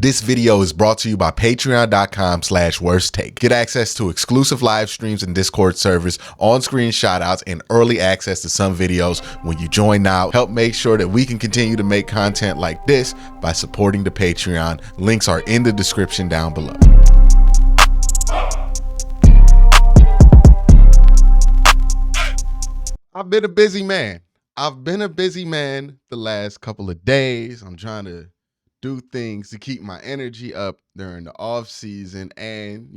This video is brought to you by patreon.com/worsttake. Get access to exclusive live streams and Discord servers, on-screen shoutouts, and early access to some videos when you join now. Help make sure that we can continue to make content like this by supporting the Patreon. Links are in the description down below. I've been a busy man. The last couple of days. I'm trying to do things to keep my energy up during the off season and,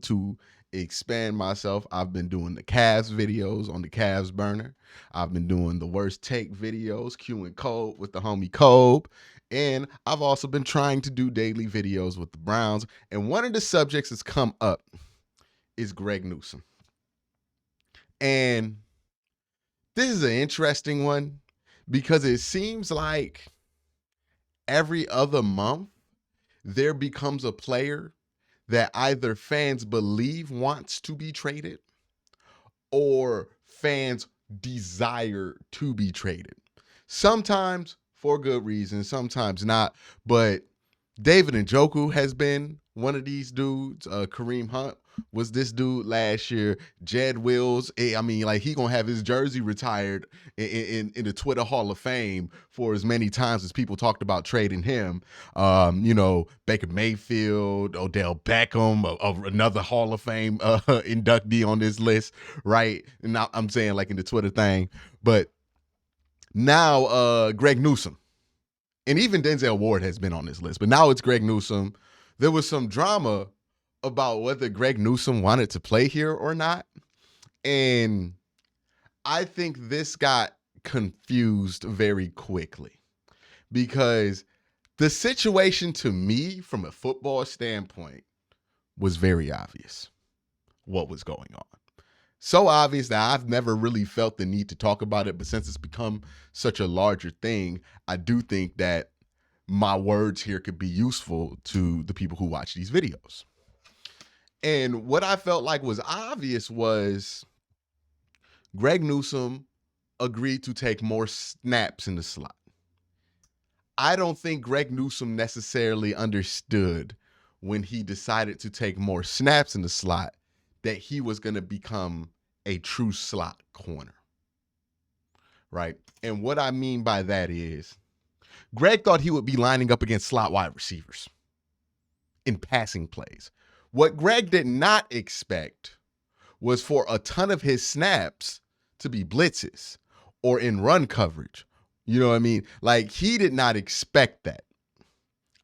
to expand myself. I've been doing the Cavs videos on the Cavs burner. I've been doing the worst take videos, Q and Code with the homie Kobe. And I've also been trying to do daily videos with the Browns. And one of the subjects that's come up is Greg Newsom. And this is an interesting one because it seems like every other month there becomes a player that either fans believe wants to be traded or fans desire to be traded. Sometimes for good reasons, sometimes not. But David Njoku has been one of these dudes. Kareem Hunt was this dude last year. Jed Wills, he gonna have his jersey retired in the Twitter Hall of Fame for as many times as people talked about trading him. Baker Mayfield, Odell Beckham, another Hall of Fame inductee on this list, right? And now I'm saying like in the Twitter thing, but now Greg Newsom. And even Denzel Ward has been on this list, but now it's Greg Newsom. There was some drama about whether Greg Newsom wanted to play here or not. And I think this got confused very quickly because the situation to me from a football standpoint was very obvious what was going on. So obvious that I've never really felt the need to talk about it, but since it's become such a larger thing, I do think that my words here could be useful to the people who watch these videos. And what I felt like was obvious was Greg Newsom agreed to take more snaps in the slot. I don't think Greg Newsom necessarily understood when he decided to take more snaps in the slot that he was going to become a true slot corner, right? And what I mean by that is Greg thought he would be lining up against slot wide receivers in passing plays. What Greg did not expect was for a ton of his snaps to be blitzes or in run coverage. You know what I mean? Like, he did not expect that.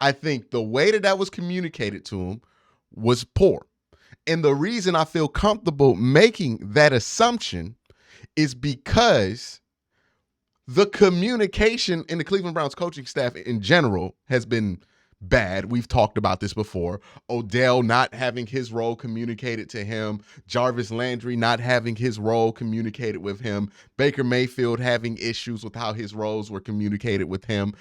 I think the way that was communicated to him was poor. And the reason I feel comfortable making that assumption is because the communication in the Cleveland Browns coaching staff in general has been bad. We've talked about this before. Odell not having his role communicated to him. Jarvis Landry not having his role communicated with him. Baker Mayfield having issues with how his roles were communicated with him.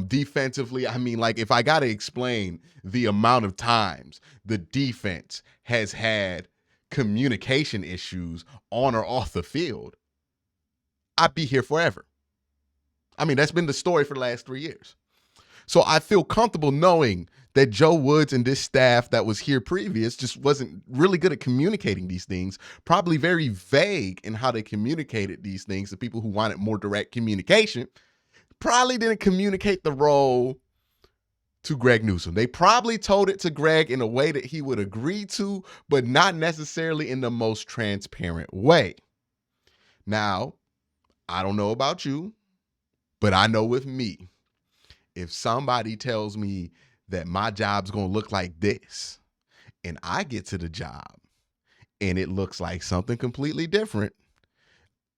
Defensively, if I got to explain the amount of times the defense has had communication issues on or off the field, I'd be here forever. That's been the story for the last 3 years. So I feel comfortable knowing that Joe Woods and this staff that was here previous just wasn't really good at communicating these things, probably very vague in how they communicated these things to people who wanted more direct communication, probably didn't communicate the role to Greg Newsom. They probably told it to Greg in a way that he would agree to, but not necessarily in the most transparent way. Now, I don't know about you, but I know with me, if somebody tells me that my job's going to look like this and I get to the job and it looks like something completely different,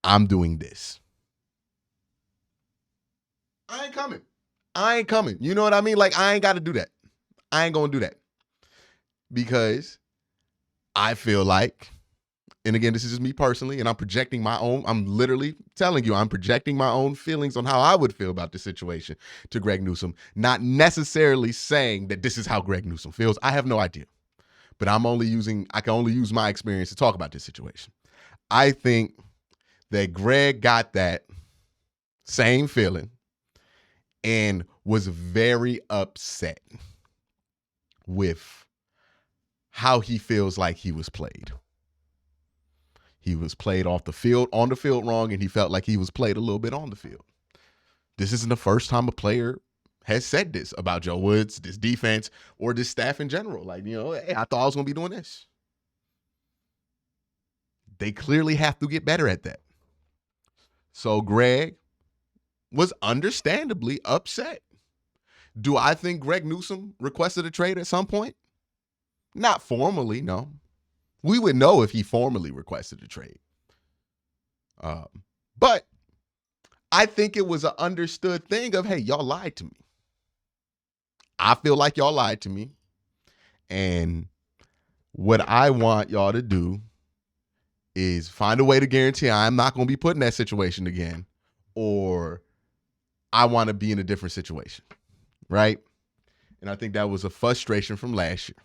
I'm doing this. I ain't coming. You know what I mean? Like, I ain't got to do that. I ain't going to do that because I feel like, and again, this is just me personally, and I'm literally telling you, I'm projecting my own feelings on how I would feel about this situation to Greg Newsom, not necessarily saying that this is how Greg Newsom feels. I have no idea, but I can only use my experience to talk about this situation. I think that Greg got that same feeling and was very upset with how he feels like he was played. He was played on the field wrong, and he felt like he was played a little bit on the field. This isn't the first time a player has said this about Joe Woods, this defense, or this staff in general. Like, hey, I thought I was going to be doing this. They clearly have to get better at that. So Greg was understandably upset. Do I think Greg Newsom requested a trade at some point? Not formally, no. We would know if he formally requested a trade. But I think it was an understood thing of, hey, y'all lied to me. I feel like y'all lied to me. And what I want y'all to do is find a way to guarantee I'm not going to be put in that situation again, or I want to be in a different situation, right? And I think that was a frustration from last year.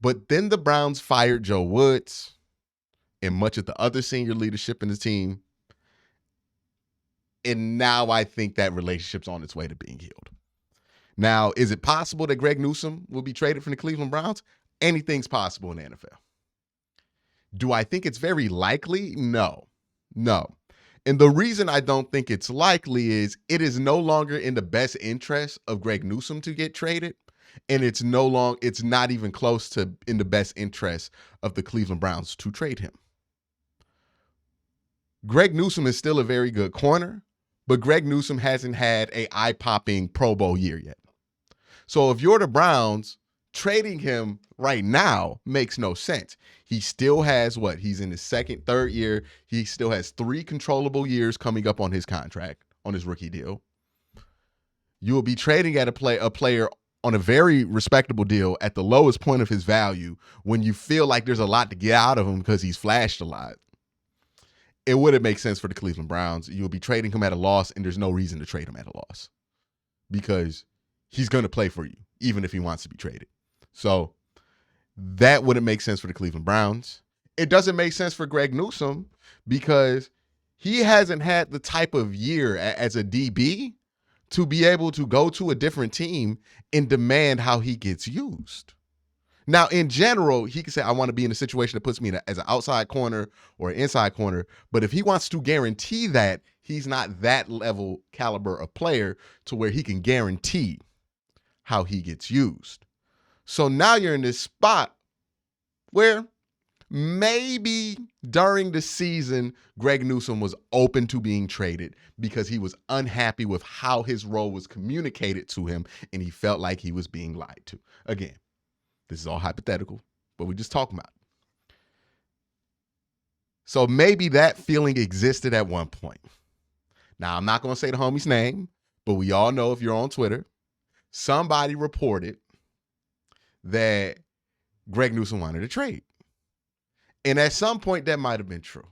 But then the Browns fired Joe Woods and much of the other senior leadership in the team. And now I think that relationship's on its way to being healed. Now, is it possible that Greg Newsom will be traded from the Cleveland Browns? Anything's possible in the NFL. Do I think it's very likely? No. And the reason I don't think it's likely is it is no longer in the best interest of Greg Newsom to get traded. And it's not even close to in the best interest of the Cleveland Browns to trade him. Greg Newsom is still a very good corner, but Greg Newsom hasn't had a eye-popping Pro Bowl year yet. So if you're the Browns, trading him right now makes no sense. He still has He's in his third year. He still has 3 controllable years coming up on his contract, on his rookie deal. You will be trading at a player on a very respectable deal at the lowest point of his value when you feel like there's a lot to get out of him because he's flashed a lot. It wouldn't make sense for the Cleveland Browns. You'll be trading him at a loss, and there's no reason to trade him at a loss because he's going to play for you, even if he wants to be traded. So that wouldn't make sense for the Cleveland Browns. It doesn't make sense for Greg Newsom because he hasn't had the type of year as a DB to be able to go to a different team and demand how he gets used. Now, in general, he can say, I want to be in a situation that puts me as an outside corner or an inside corner. But if he wants to guarantee that, he's not that level caliber of player to where he can guarantee how he gets used. So now you're in this spot where maybe during the season, Greg Newsom was open to being traded because he was unhappy with how his role was communicated to him and he felt like he was being lied to. Again, this is all hypothetical, but we're just talking about it. So maybe that feeling existed at one point. Now, I'm not going to say the homie's name, but we all know if you're on Twitter, somebody reported that Greg Newsom wanted a trade. And at some point, that might have been true.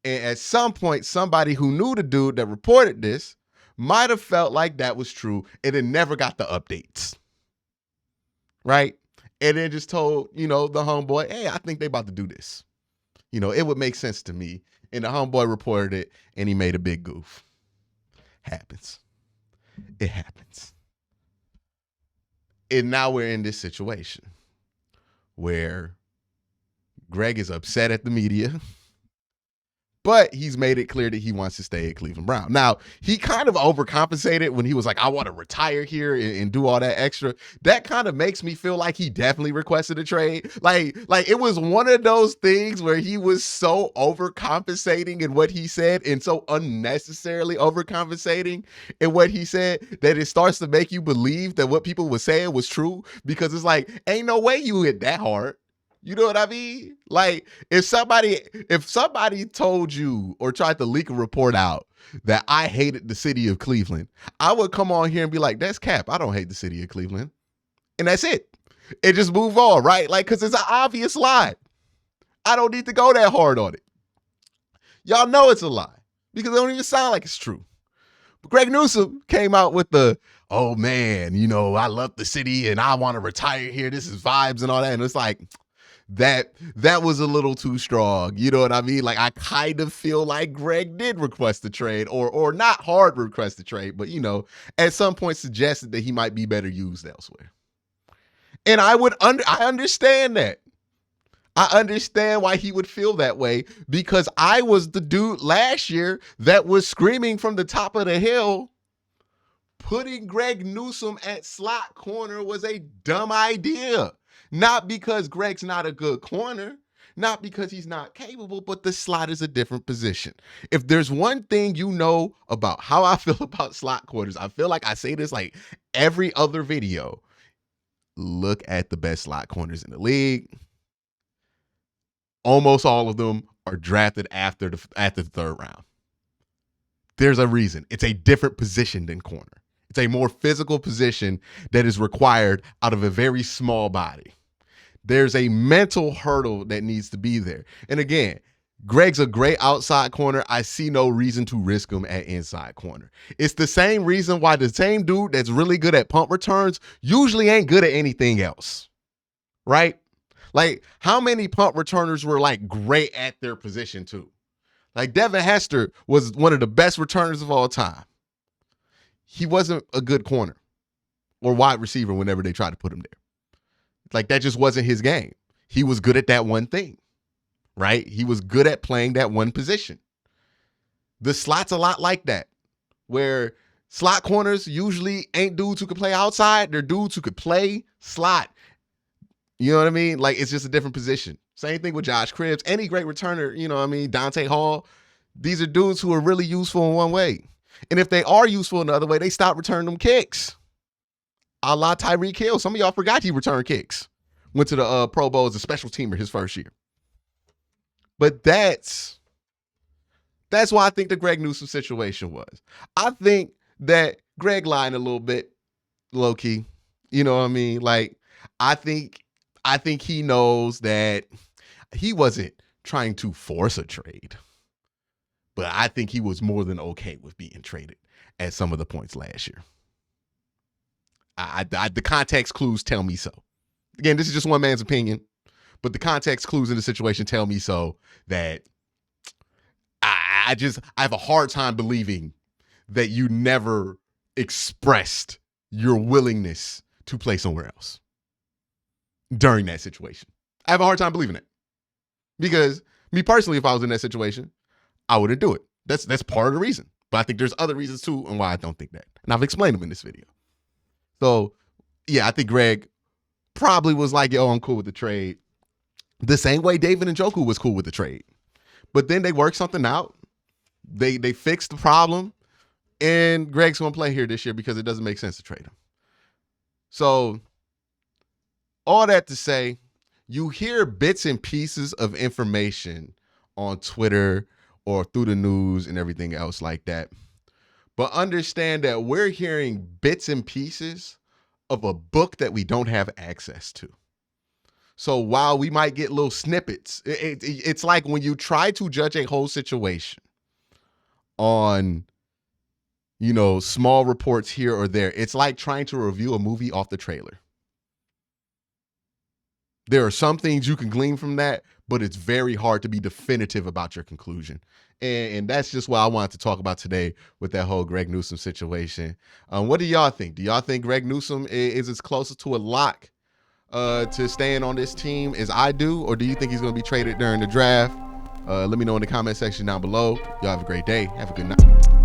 And at some point, somebody who knew the dude that reported this might have felt like that was true and it never got the updates. Right? And then just told, the homeboy, hey, I think they about to do this. It would make sense to me. And the homeboy reported it and he made a big goof. Happens. It happens. And now we're in this situation where Greg is upset at the media, but he's made it clear that he wants to stay at Cleveland Brown. Now, he kind of overcompensated when he was like, I want to retire here and do all that extra. That kind of makes me feel like he definitely requested a trade. Like it was one of those things where he was so overcompensating in what he said and so unnecessarily overcompensating in what he said that it starts to make you believe that what people were saying was true, because it's like, ain't no way you hit that hard. You know what I mean? Like if somebody told you or tried to leak a report out that I hated the city of Cleveland, I would come on here and be like, that's cap. I don't hate the city of Cleveland. And that's it. And just move on, right? Like, because it's an obvious lie. I don't need to go that hard on it. Y'all know it's a lie because it don't even sound like it's true. But Greg Newsom came out with the, oh man, I love the city and I want to retire here. This is vibes and all that. And it's like, that was a little too strong. You know what I mean? Like, I kind of feel like Greg did request a trade or not hard request a trade, but, at some point suggested that he might be better used elsewhere. And I understand that. I understand why he would feel that way, because I was the dude last year that was screaming from the top of the hill, putting Greg Newsom at slot corner was a dumb idea. Not because Greg's not a good corner, not because he's not capable, but the slot is a different position. If there's one thing you know about how I feel about slot corners, I feel like I say this like every other video. Look at the best slot corners in the league. Almost all of them are drafted after the third round. There's a reason. It's a different position than corner. It's a more physical position that is required out of a very small body. There's a mental hurdle that needs to be there. And again, Greg's a great outside corner. I see no reason to risk him at inside corner. It's the same reason why the same dude that's really good at punt returns usually ain't good at anything else, right? Like, how many punt returners were like great at their position too? Like, Devin Hester was one of the best returners of all time. He wasn't a good corner or wide receiver whenever they tried to put him there. Like, that just wasn't his game. He was good at that one thing, right? He was good at playing that one position. The slot's a lot like that, where slot corners usually ain't dudes who could play outside. They're dudes who could play slot. You know what I mean? Like, it's just a different position. Same thing with Josh Cribbs. Any great returner, you know what I mean? Dante Hall. These are dudes who are really useful in one way. And if they are useful in the other way, they stop returning them kicks. A la Tyreek Hill. Some of y'all forgot he returned kicks. Went to the Pro Bowl as a special teamer his first year. But that's why I think the Greg Newsom situation was. I think that Greg lied a little bit, low key. You know what I mean? Like, I think he knows that he wasn't trying to force a trade, but I think he was more than okay with being traded at some of the points last year. The context clues tell me so. Again, this is just one man's opinion, but the context clues in the situation tell me so, that I have a hard time believing that you never expressed your willingness to play somewhere else during that situation. I have a hard time believing it, because me personally, if I was in that situation, I wouldn't do it. That's part of the reason. But I think there's other reasons too and why I don't think that. And I've explained them in this video. So yeah, I think Greg probably was like, yo, I'm cool with the trade. The same way David Njoku was cool with the trade. But then they worked something out. They fixed the problem. And Greg's going to play here this year because it doesn't make sense to trade him. So all that to say, you hear bits and pieces of information on Twitter or through the news and everything else like that. But understand that we're hearing bits and pieces of a book that we don't have access to. So while we might get little snippets, it's like when you try to judge a whole situation on, you know, small reports here or there. It's like trying to review a movie off the trailer. There are some things you can glean from that, but it's very hard to be definitive about your conclusion. And that's just what I wanted to talk about today with that whole Greg Newsom situation. What do y'all think? Do y'all think Greg Newsom is as close to a lock to staying on this team as I do? Or do you think he's going to be traded during the draft? Let me know in the comment section down below. Y'all have a great day. Have a good night.